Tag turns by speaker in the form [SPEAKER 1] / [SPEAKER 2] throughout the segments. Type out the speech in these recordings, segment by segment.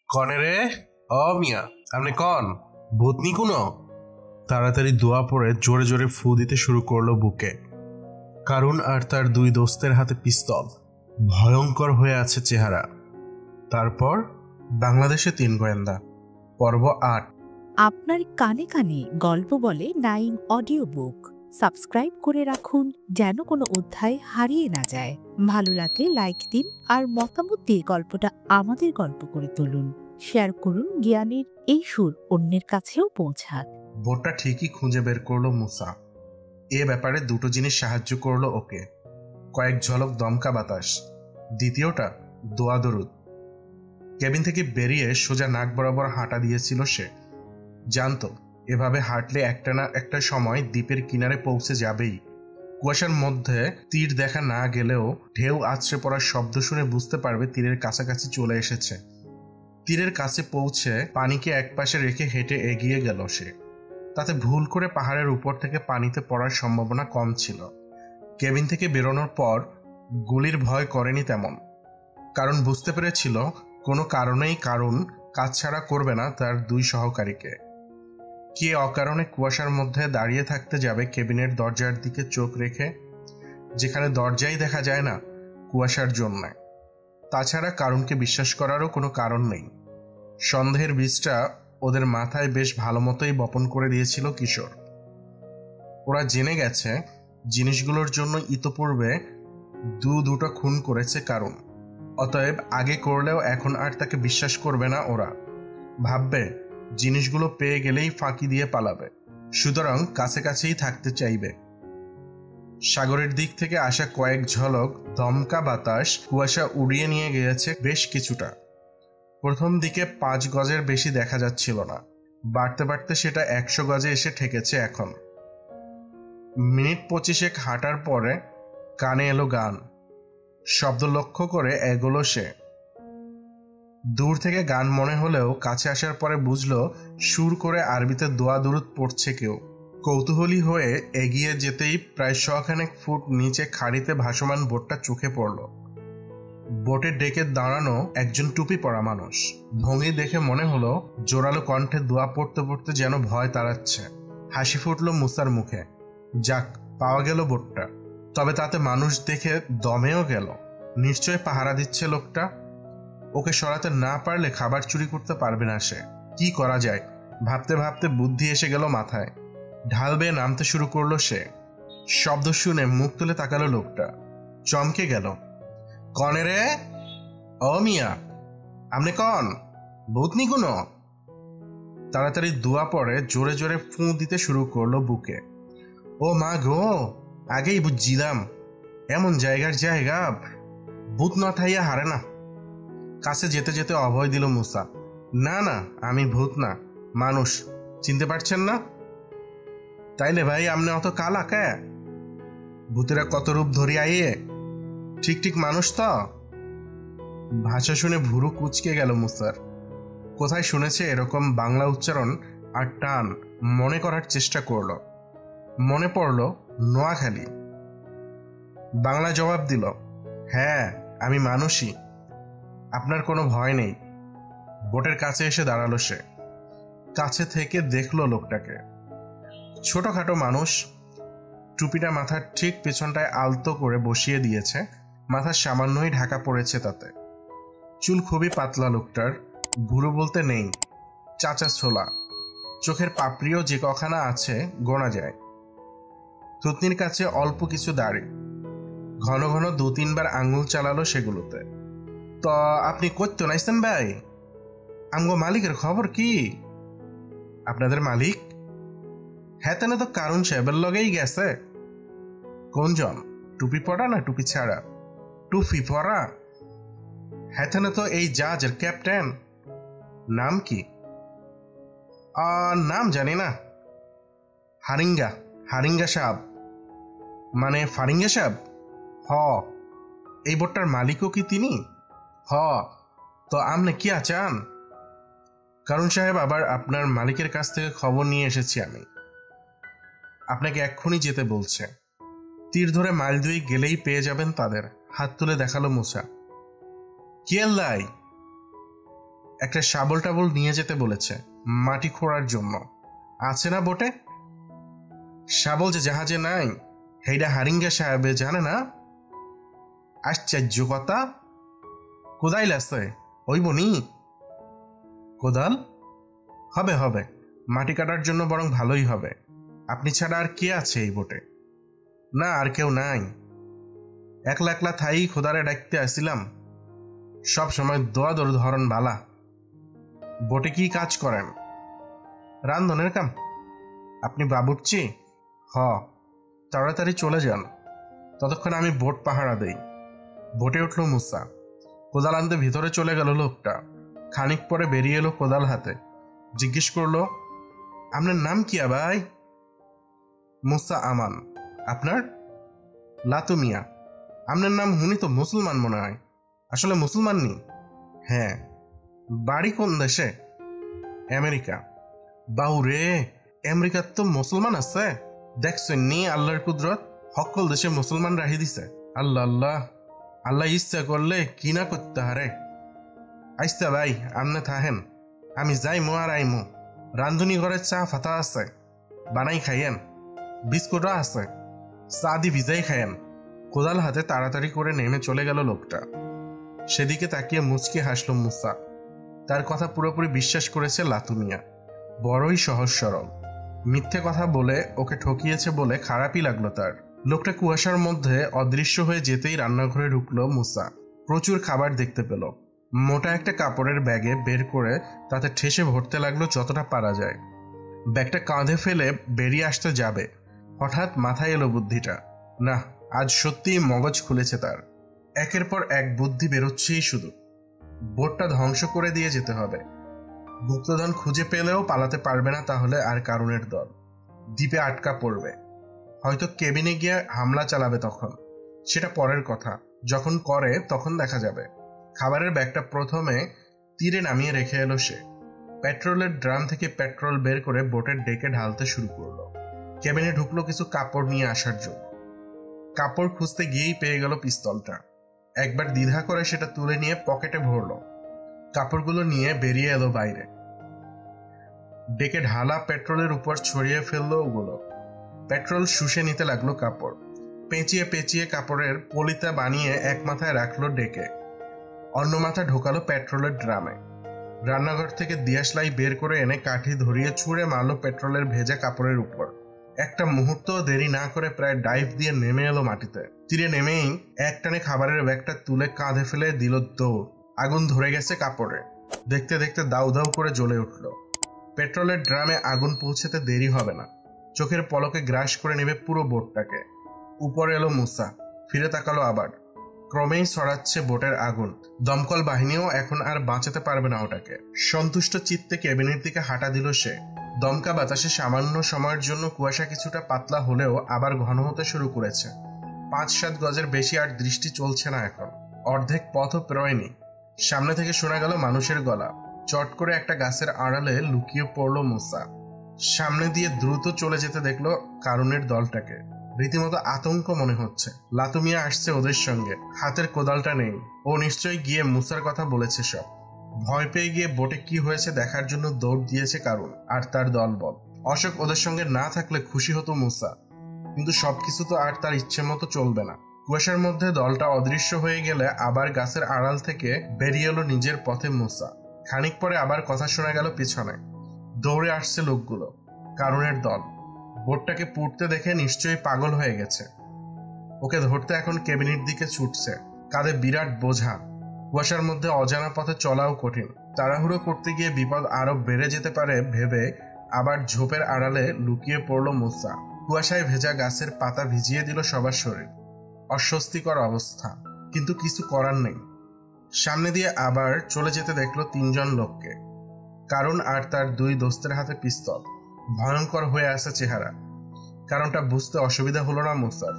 [SPEAKER 1] কনে রে? মিয়া, আপনি কন? ভূতনি কোনো? তাড়াতাড়ি দোয়া পড়ে জোরে জোরে ফু দিতে শুরু করলো বুকে। কারুন আর তার দুই দোস্তের হাতে পিস্তল, ভয়ঙ্কর হয়ে আছে চেহারা। তারপর বাংলাদেশে 3 গোয়েন্দা, পর্ব 8।
[SPEAKER 2] আপনার কানে কানে গল্প বলে 9 অডিও বুক সাবস্ক্রাইব করে রাখুন যেন কোনো অধ্যায় হারিয়ে না যায়। ভালো লাগলে লাইক দিন আর মতামত দিয়ে গল্পটা আমাদের গল্প করে তুলুন। শেয়ার করুন, জ্ঞানের এই সুর অন্যের কাছেও পৌঁছাক।
[SPEAKER 1] বোটটা ঠিকই খুঁজে বের করলো মুসা। এ ব্যাপারে দুটো জিনিস সাহায্য করলো ওকে, কয়েক ঝলক দমকা বাতাস, দ্বিতীয়টা দোয়া দরুদ। কেবিন থেকে বেরিয়ে সোজা নাক বরাবর হাঁটা দিয়েছিল সে। জানতো এভাবে হাঁটলে একটা না একটা সময় দ্বীপের কিনারে পৌঁছে যাবেই। কুয়াশার মধ্যে তীর দেখা না গেলেও ঢেউ আছড়ে পড়ার শব্দ শুনে বুঝতে পারবে তীরের কাছাকাছি চলে এসেছে। তীরের কাছে পৌঁছে পানিকে একপাশে রেখে হেঁটে এগিয়ে গেল সে। তাতে ভুল করে পাহাড়ের উপর থেকে পানিতে পড়ার সম্ভাবনা কম ছিল। কেবিন থেকে বেরোনোর পর গুলির ভয় করেনি তেমন, কারণ বুঝতে পেরেছিল কোনো কারণেই কারণ কাছছাড়া করবে না তার দুই সহকারীকে। কে অকারণে কুয়াশার মধ্যে দাঁড়িয়ে থাকতে যাবে কেবিনের দরজার দিকে চোখ রেখে, যেখানে দরজাই দেখা যায় না কুয়াশার জন্য। তাছাড়া কারণকে বিশ্বাস করারও কোনো কারণ নেই। সন্দেহের বীজটা ওদের মাথায় বেশ ভালো মতোই বপন করে দিয়েছিল কিশোর। ওরা জেনে গেছে জিনিসগুলোর জন্য ইতোপূর্বে দুটো খুন করেছে কারণ। অতএব আগে করলেও এখন আর তাকে বিশ্বাস করবে না ওরা। ভাববে জিনিসগুলো পেয়ে গেলেই ফাঁকি দিয়ে পালাবে, সুতরাং কাছে কাছেই থাকতে চাইবে। সাগরের দিক থেকে আসা কয়েক ঝলক দমকা বাতাস কুয়াশা উড়িয়ে নিয়ে গিয়েছে বেশ কিছুটা। প্রথম দিকে 5 গজের বেশি দেখা যাচ্ছিল না, বাড়তে বাড়তে সেটা 100 গজে এসে ঠেকেছে এখন। মিনিট 25 হাঁটার পরে কানে এলো গান। শব্দ লক্ষ্য করে এগোলো সে। দূর থেকে গান মনে হলেও কাছে আসার পরে বুঝলো সুর করে আরবিতে দোয়া দুরুদ পড়ছে কেউ। কৌতূহলী হয়ে এগিয়ে যেতেই প্রায় 100 ফুট নিচে খাড়িতে ভাসমান বোটটা চোখে পড়ল। বোটের ডেকে দাঁড়ানো একজন টুপি পরা মানুষ। ভঙ্গি দেখে মনে হলো জোরালো কণ্ঠে দোয়া পড়তে পড়তে যেন ভয় তাড়াচ্ছে। হাসি ফুটল মুসার মুখে। যাক, পাওয়া গেল বোটটা। তবে তাতে মানুষ দেখে দমেও গেল। নিশ্চয় পাহারা দিচ্ছে লোকটা। ওকে সরাতে না পারলে খাবার চুরি করতে পারবে না সে। কি করা যায় ভাবতে ভাবতে বুদ্ধি এসে গেল মাথায়। ঢাল বেয়ে নামতে শুরু করলো সে। শব্দ শুনে মুখ তুলে তাকালো লোকটা। চমকে গেল। কনে রে? মিয়া, আপনি কন? ভূতনি কোনো? তাড়াতাড়ি দোয়া পড়ে জোরে জোরে ফু দিতে শুরু করলো বুকে। ও মা গো, আগেই বুঝছিলাম এমন জায়গা ভূত না থাইয়া হারে না। কাছে যেতে যেতে অভয় দিল মুসা। না না, আমি ভূত না, মানুষ। চিনতে পারছেন না? তাইলে ভাই আপনি অত কালা কে? ভূতেরা কত রূপ ধরি আইয়ে। ঠিক ঠিক মানুষ তো। ভাষা শুনে ভুরু কুচকে গেল মুসার। কোথায় শুনেছে এরকম বাংলা উচ্চারণ আর টান মনে করার চেষ্টা করল। মনে পড়ল নোয়াখালী। বাংলা জবাব দিল, হ্যাঁ আমি মানুষই। আপনার কোনো ভয় নেই। বোটের কাছে এসে দাঁড়ালো সে। কাছে থেকে দেখলো লোকটাকে। ছোটখাটো মানুষ। টুপিটা মাথার ঠিক পেছনটায় আলতো করে বসিয়ে দিয়েছে। মাথার সামান্যই ঢাকা পড়েছে তাতে। চুল খুবই পাতলা লোকটার। ভুরু বলতে নেই, চাচা ছোলা। চোখের পাপড়িও যে কখানা আছে গোনা যায়। থুতনির কাছে অল্প কিছু দাড়ি। ঘন ঘন 2-3 বার আঙুল চালালো সেগুলোতে। তো আপনি করতে নাইছেন ভাই? আমগো মালিকের খবর কি? আপনাদের মালিক? হ্যাঁ, তেনে তো কারণ সাহেবের লগেই গেছে। কোনজন? টুপি পরা না টুপি ছাড়া? টুপি পরা। হ্যাঁ, তেনে তো এই জাহাজের ক্যাপ্টেন। নাম কি? নাম জানি না। হারিঙ্গা। হারিঙ্গা সাহেব মানে ফারিঙ্গা সাহেব? হ। এই বোটটার মালিকও কি তিনি? হ। তো আপনি কি আছেন? কারণ সাহেব, আবার আপনার মালিকের কাছ থেকে খবর নিয়ে এসেছি আমি। আপনাকে এক্ষুনি যেতে বলছে। তীর ধরে মাইল 2 গেলেই পেয়ে যাবেন তাদের। হাত তুলে দেখালো মুসা। কি আল্লাই? একটা শাবল টাবল নিয়ে যেতে বলেছে মাটি খোঁড়ার জন্য। আছে না বোটে? শাবল যে জাহাজে নাই, হেইডা হারিঙ্গা সাহেবে জানে না? আশ্চর্য কথা। কোদাইল আছে ওই বনি? কোদাল হবে হবে, মাটি কাটার জন্য বরং ভালোই হবে। আপনি ছাড়া আর কে আছে এই বোটে? না, আর কেউ নাই। একলা একলা থাই খোদারে ডাকতে আসিলাম। সব সময় দোয়া দর ধরন বালা। বোটে কি কাজ করেন? রান্ধনের কাম। আপনি বাবুর্চি? হ। তাড়াতাড়ি চলে যান, ততক্ষণ আমি বোট পাহারা দেই। বোটে উঠল মুসা। কোদাল আনতে ভিতরে চলে গেল লোকটা। খানিক পরে বেরিয়ে এলো কোদাল হাতে। জিজ্ঞেস করলো, আপনার নাম কি ভাই? মুসা আমান। আপনার? লাতু মিয়া। আপনার নাম হুনি তো মুসলমান মনে হয়। আসলে মুসলমান নি? হ্যাঁ। বাড়ি কোন দেশে? আমেরিকা। বাউরে, আমেরিকার তো মুসলমান আছে। দেখছেন নি আল্লাহর কুদরত, সকল দেশে মুসলমান রাহি দিছে। আল্লাহ আল্লাহ, আল্লাহ ইচ্ছা করলে কি না করতে হারে। আইসা ভাই, আমনে থাহেন, আমি যাইমু আর আইমু। রান্ধুনি ঘরে চা ফাতা আছে, বানাই খাইয়েন। বিস্কুটও আছে, চা দি ভিজাই খাইয়েন। কোদাল হাতে তাড়াতাড়ি করে নেমে চলে গেল লোকটা। সেদিকে তাকিয়ে মুচকি হাসল মুসা। তার কথা পুরোপুরি বিশ্বাস করেছে লাতু মিয়া। বড়ই সহজ সরল। মিথ্যে কথা বলে ওকে ঠকিয়েছে বলে খারাপই লাগলো তার। লোকটা কুয়াশার মধ্যে অদৃশ্য হয়ে যেতেই রান্নাঘরে ঢুকলো মুসা। প্রচুর খাবার দেখতে পেল। মোটা একটা কাপড়ের ব্যাগে বের করে তাতে ঠেসে ভরতে লাগলো যতটা পারা যায়। ব্যাগটা কাঁধে ফেলে বেরিয়ে আসতে যাবে, হঠাৎ মাথায় এলো বুদ্ধিটা। না, আজ সত্যিই মগজ খুলেছে তার। একের পর এক বুদ্ধি বেরোচ্ছেই শুধু। বোটটা ধ্বংস করে দিয়ে যেতে হবে। গুপ্তধন খুঁজে পেলেও পালাতে পারবে না তাহলে আর কারুনের দল। দ্বীপে আটকা পড়বে, হয়তো কেবিনে গিয়ে হামলা চালাবে। তখন সেটা পরের কথা, যখন করে তখন দেখা যাবে। খাবারের ব্যাগটা প্রথমে তীরে নামিয়ে রেখে এলো সে। পেট্রোলের ড্রাম থেকে পেট্রোল বের করে বোটের ডেকে ঢালতে শুরু করলো। কেবিনে ঢুকলো কিছু কাপড় নিয়ে আসার জন্য। কাপড় খুঁজতে গিয়েই পেয়ে গেল পিস্তলটা। একবার দ্বিধা করে সেটা তুলে নিয়ে পকেটে ভরলো। কাপড়গুলো নিয়ে বেরিয়ে এলো বাইরে। ডেকে ঢালা পেট্রোলের উপর ছড়িয়ে ফেললো ওগুলো। পেট্রোল শুষে নিতে লাগলো কাপড়। পেঁচিয়ে পেঁচিয়ে কাপড়ের পলিতা বানিয়ে এক মাথায় রাখলো ডেকে, অন্য মাথা ঢোকালো পেট্রোলের ড্রামে। রান্নাঘর থেকে দিয়াশলাই বের করে এনে কাঠি ধরিয়ে ছুঁড়ে মারলো পেট্রোলের ভেজা কাপড়ের উপর। একটা মুহূর্ত দেরি না করে প্রায় ডাইভ দিয়ে নেমে এলো মাটিতে। তীরে নেমেই একটানে খাবারের ব্যাগটা তুলে কাঁধে ফেলে দিল দৌড়। আগুন ধরে গেছে কাপড়ে। দেখতে দেখতে দাউ দাউ করে জ্বলে উঠল। পেট্রোলের ড্রামে আগুন পৌঁছাতে দেরি হবে না। চোখের পলকে গ্রাস করে নেবে পুরো বোটটাকে। উপরে এলো মুসা, ফিরে তাকালো আবার। ক্রমেই ছড়াচ্ছে বোটের আগুন। দমকল বাহিনীও এখন আর বাঁচাতে পারবে না ওটাকে। সন্তুষ্ট চিত্তে কেবিনের দিকে হাঁটা দিল সে। দমকা বাতাসে সামান্য সময়ের জন্য কুয়াশা কিছুটা পাতলা হলেও আবার ঘন হতে শুরু করেছে। 5-7 গজের বেশি আর দৃষ্টি চলছে না এখন। অর্ধেক পথও পেরোয়নি। সামনে থেকে শোনা গেল মানুষের গলা। চট করে একটা গাছের আড়ালে লুকিয়ে পড়ল মুসা। সামনে দিয়ে দ্রুত চলে যেতে দেখলো কারুনের দলটাকে। রীতিমতো আতঙ্ক মনে হচ্ছে। লাতু মিয়া আসছে ওদের সঙ্গে, হাতের কোদালটা নেই। ও নিশ্চয়ই গিয়ে মুসার কথা বলেছে সব। ভয় পেয়ে গিয়ে বোটে কি হয়েছে দেখার জন্য দৌড় দিয়েছে কারুন আর তার দলবল। অশোক ওদের সঙ্গে না থাকলে খুশি হতো মুসা, কিন্তু সবকিছু তো আর তার ইচ্ছে মতো চলবে না। কুয়াশার মধ্যে দলটা অদৃশ্য হয়ে গেলে আবার গাছের আড়াল থেকে বেরিয়ে এলো নিজের পথে মুসা। খানিক পরে আবার কথা শোনা গেল পিছনে। দৌড়ে আসছে লোকগুলো, কারুনের দল। বোটটাকে পুড়তে দেখে নিশ্চয়ই পাগল হয়ে গেছে। ওকে ধরতে এখন কেবিনের দিকে ছুটছে, কাঁধে বিরাট বোঝা। কুয়াশার মধ্যে অজানা পথে চলাও কঠিন। তাড়াহুড়ো করতে গিয়ে বিপদ আরো বেড়ে যেতে পারে ভেবে আবার ঝোপের আড়ালে লুকিয়ে পড়ল মুসা। কুয়াশায় ভেজা গাছের পাতা ভিজিয়ে দিল সবার শরীর। অস্বস্তিকর অবস্থা, কিন্তু কিছু করার নেই। সামনে দিয়ে আবার চলে যেতে দেখলো 3 জন লোককে। কারণ আর তার 2 দোস্তের হাতে পিস্তল। ভয়ঙ্কর হয়ে আছে চেহারা। কারণটা বুঝতে অসুবিধা হলো না মুসার,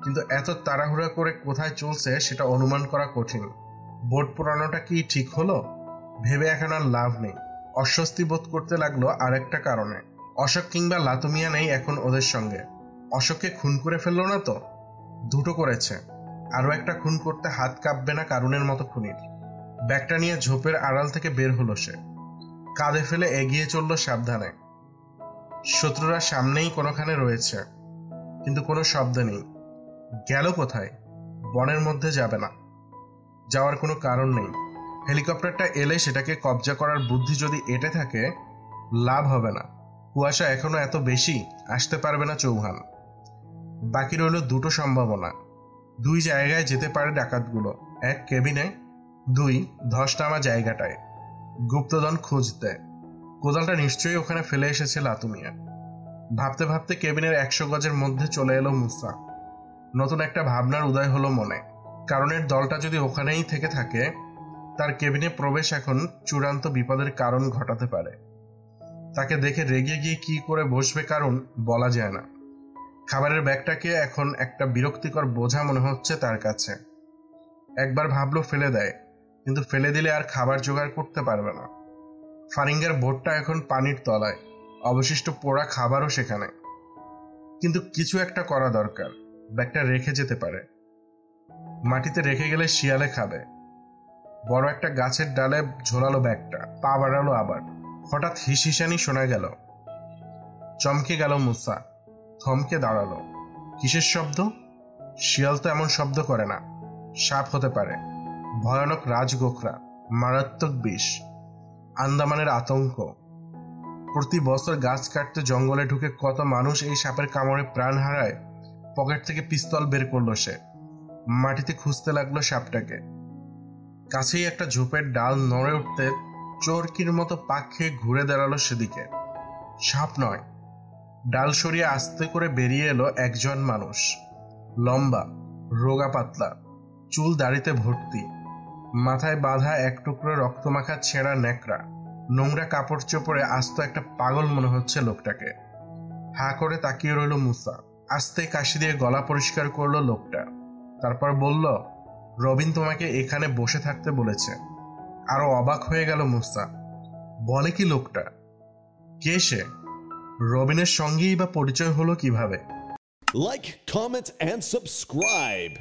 [SPEAKER 1] কিন্তু এত তাড়াহুড়া করে কোথায় চলছে সেটা অনুমান করা কঠিন। বোট পোড়ানোটা কি ঠিক হলো ভেবে এখন আর লাভ নেই। অস্বস্তি বোধ করতে লাগলো আরেকটা কারণে। অশোক কিংবা লাতু মিয়া নেই এখন ওদের সঙ্গে। অশোককে খুন করে ফেললো না তো? 2টো করেছে, আরো একটা খুন করতে হাত কাঁপবে না কারুনের মতো খুনির। ব্যাগটা নিয়ে ঝোপের আড়াল থেকে বের হলো সে। কাঁধে ফেলে এগিয়ে চলল সাবধানে। শত্রুরা সামনেই কোনোখানে রয়েছে, কিন্তু কোনো শব্দ নেই। গেল কোথায়? বনের মধ্যে যাবে না, যাওয়ার কোনো কারণ নেই। হেলিকপ্টারটা এলে সেটাকে কবজা করার বুদ্ধি যদি এঁটে থাকে, লাভ হবে না। কুয়াশা এখনো এত বেশি, আসতে পারবে না চৌহান। বাকি রইল দুটো সম্ভাবনা। দুই জায়গায় যেতে পারে ডাকাতগুলো, এক কেবিনে, দুই ধস নামা জায়গাটায় গুপ্তধন খুঁজতে। কোদালটা নিশ্চয়ই ওখানে ফেলে এসেছে লাতু মিয়া। ভাবতে ভাবতে কেবিনের 100 গজের মধ্যে চলে এলো মুসা। নতুন একটা ভাবনার উদয় হলো মনে। কারণের দলটা যদি ওখানেই থেকে থাকে, তার কেবিনে প্রবেশ এখন চূড়ান্ত বিপদের কারণ ঘটাতে পারে। তাকে দেখে রেগে গিয়ে কি করে বসবে কারণ বলা যায় না। খাবারের ব্যাগটাকে এখন একটা বিরক্তিকর বোঝা মনে হচ্ছে তার কাছে। একবার ভাবলো ফেলে দেয়, কিন্তু ফেলে দিলে আর খাবার জোগাড় করতে পারবে না। ফারিঙ্গার বোটটা এখন পানির তলায়, অবশিষ্ট পোড়া খাবারও সেখানে। কিন্তু কিছু একটা করা দরকার। ব্যাগটা রেখে যেতে পারে, মাটিতে রেখে গেলে শিয়ালে খাবে। বড় একটা গাছের ডালে ঝোলালো ব্যাগটা, পা বাড়ালো আবার। হঠাৎ হিসহিসানি শোনা গেল। চমকে গেল মুসা, থমকে দাঁড়ালো। কিসের শব্দ? শিয়াল তো এমন শব্দ করে না। সাপ হতে পারে, ভয়ানক রাজগোখরা, মারাত্মক বিষ। আন্দামানের আতঙ্ক। প্রতি বছর গাছ কাটতে জঙ্গলে ঢুকে কত মানুষ এই সাপের কামড়ে প্রাণ হারায়। পকেট থেকে পিস্তল বের করলো সে, মাটিতে খুঁজতে লাগলো সাপটাকে। কাছেই একটা ঝোপের ডাল নড়ে উঠতে চরকির মতো পাক খেয়ে ঘুরে দাঁড়ালো সেদিকে। সাপ নয়, ডাল সরিয়ে আস্তে করে বেরিয়ে এলো একজন মানুষ। লম্বা, রোগা পাতলা, চুল দাড়িতে ভর্তি, মাথায় বাঁধা এক টুকরো রক্তমাখা ছেঁড়া ন্যাকড়া। নোংরা কাপড় চোপড়ে আস্ত একটা পাগল মনে হচ্ছে লোকটাকে। হা করে তাকিয়ে রইল মুসা। আস্তে কাশি দিয়ে গলা পরিষ্কার করলো লোকটা। তারপর বলল, রবিন তোমাকে এখানে বসে থাকতে বলেছে। আরো অবাক হয়ে গেল মুসা। বলে কি লোকটা? কে সে? রবিনের সঙ্গেই বা পরিচয় হলো কিভাবে?
[SPEAKER 3] Like, comment, and subscribe.